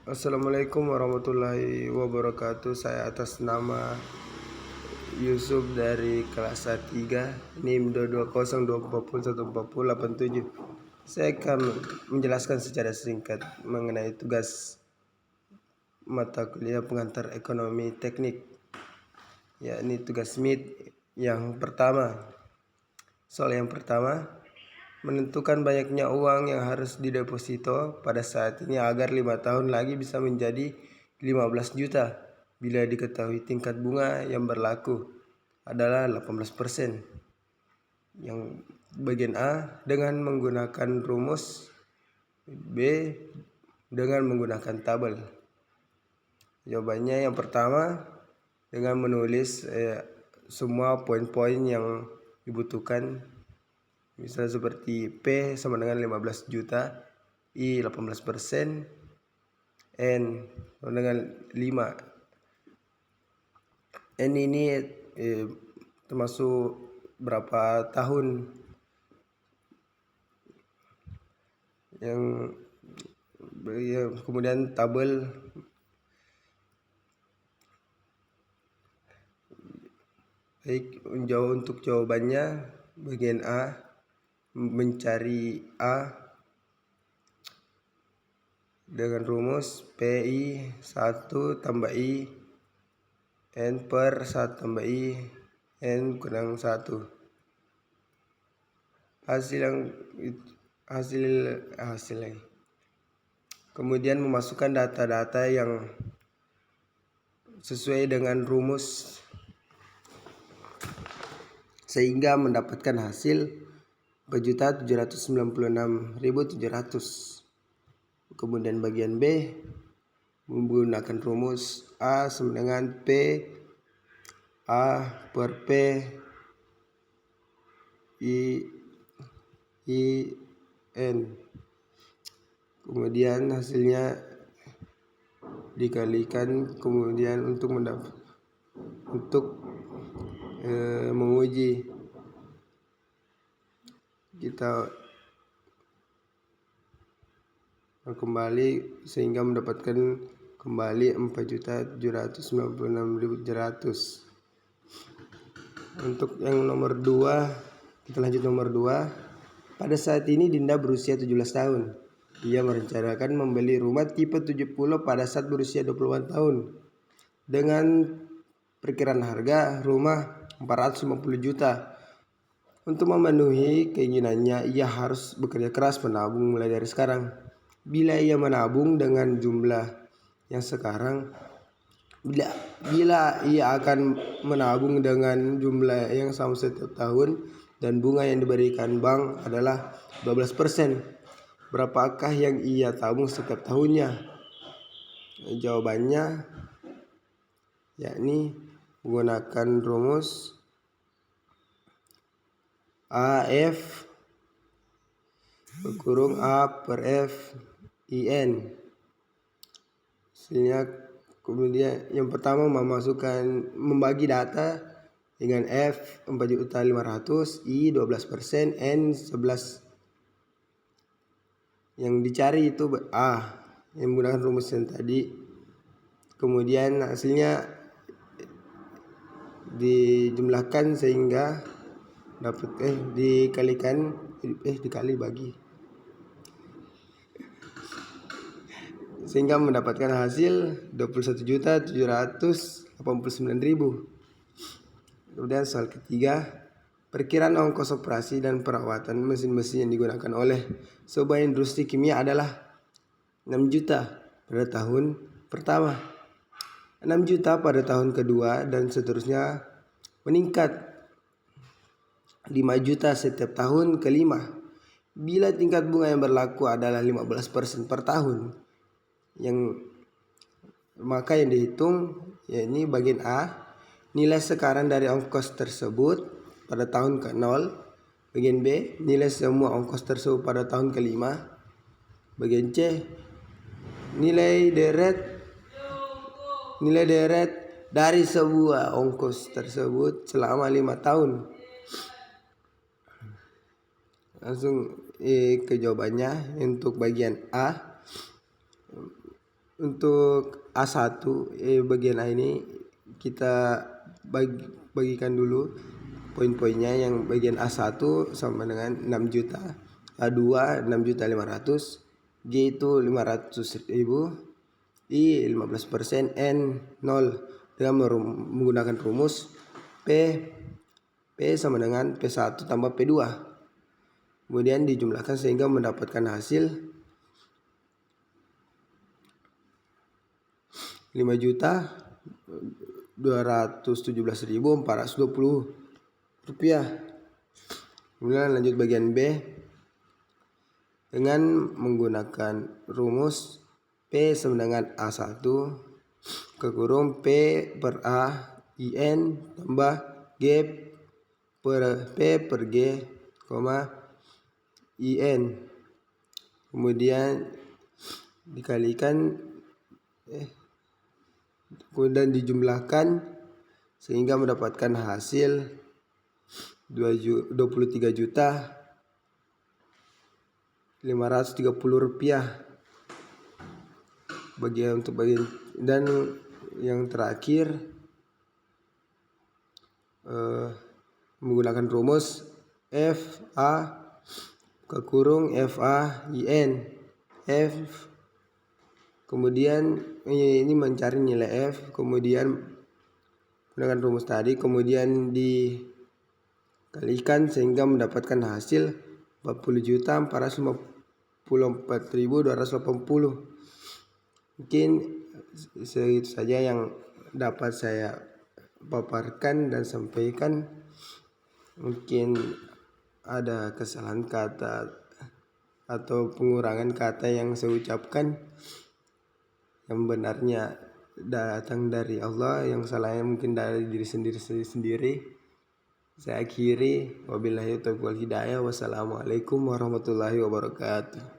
Assalamualaikum warahmatullahi wabarakatuh. Saya atas nama Yusuf dari kelas A3 NIM 22024014087. Saya akan menjelaskan secara singkat mengenai tugas mata kuliah pengantar ekonomi teknik, yakni tugas MIT yang pertama. Soal yang pertama, menentukan banyaknya uang yang harus dideposito pada saat ini agar 5 tahun lagi bisa menjadi 15 juta bila diketahui tingkat bunga yang berlaku adalah 18%. Yang bagian A dengan menggunakan rumus, B dengan menggunakan tabel. Jawabannya yang pertama dengan menulis semua poin-poin yang dibutuhkan. Misalnya seperti P sama dengan 15 juta, I 18%, N sama dengan 5. N ini termasuk berapa tahun yang kemudian tabel baik. Untuk jawabannya bagian A, mencari A dengan rumus PI 1 tambah I N per 1 tambah I N kurang 1. Hasilnya kemudian memasukkan data-data yang sesuai dengan rumus sehingga mendapatkan hasil 4.796.700. Kemudian bagian B menggunakan rumus A sama dengan P A per P I N. Kemudian hasilnya dikalikan, kemudian untuk menguji kita kembali sehingga mendapatkan kembali 4.796.700. Untuk yang nomor 2, kita lanjut nomor 2. Pada saat ini Dinda berusia 17 tahun. Ia merencanakan membeli rumah tipe 70 pada saat berusia 20 tahun. Dengan perkiraan harga rumah 450 juta. Untuk memenuhi keinginannya, ia harus bekerja keras menabung mulai dari sekarang. Bila ia menabung dengan jumlah yang sekarang, bila ia akan menabung dengan jumlah yang sama setiap tahun dan bunga yang diberikan bank adalah 12%, berapakah yang ia tabung setiap tahunnya? Jawabannya yakni menggunakan rumus AF kurung A per F IN. Hasilnya kemudian yang pertama membagi data dengan F 4.500.000, I 12%, N 11. Yang dicari itu A yang menggunakan rumus yang tadi. Kemudian hasilnya dijumlahkan sehingga dapat dikali bagi sehingga mendapatkan hasil 21.789.000. Kemudian soal ketiga, perkiraan ongkos operasi dan perawatan mesin-mesin yang digunakan oleh sebuah industri kimia adalah 6 juta pada tahun pertama, 6 juta pada tahun kedua, dan seterusnya meningkat 5 juta setiap tahun kelima. Bila tingkat bunga yang berlaku adalah 15% per tahun, maka yang dihitung yakni bagian A, nilai sekarang dari ongkos tersebut pada tahun ke-0. Bagian B, nilai semua ongkos tersebut pada tahun ke-5. Bagian C, nilai deret dari sebuah ongkos tersebut selama 5 tahun. Langsung ke jawabannya. Untuk bagian A, Untuk A1 bagian A ini kita bagikan dulu poin-poinnya. Yang bagian A1 sama dengan 6 juta, A2 6.500.000, G itu 500.000, I 15%, N 0 dengan menggunakan rumus P sama dengan P1 tambah P2. Kemudian dijumlahkan sehingga mendapatkan hasil 5.217.420 rupiah. Kemudian lanjut bagian B dengan menggunakan rumus P sama dengan A1 ke kurung P per A IN tambah G per P per G, IN. Kemudian dikalikan kemudian dijumlahkan sehingga mendapatkan hasil 23.530 rupiah. Bagian dan yang terakhir menggunakan rumus FA ke kurung FA IN F. Kemudian ini mencari nilai F, kemudian dengan rumus tadi kemudian dikalikan sehingga mendapatkan hasil 40.454.280. Mungkin segitu saja yang dapat saya paparkan dan sampaikan. Mungkin ada kesalahan kata atau pengurangan kata yang saya ucapkan, yang benarnya datang dari Allah, yang salahnya mungkin dari diri sendiri. Saya akhiri, wabillahi taufiq wal hidayah. Wassalamualaikum warahmatullahi wabarakatuh.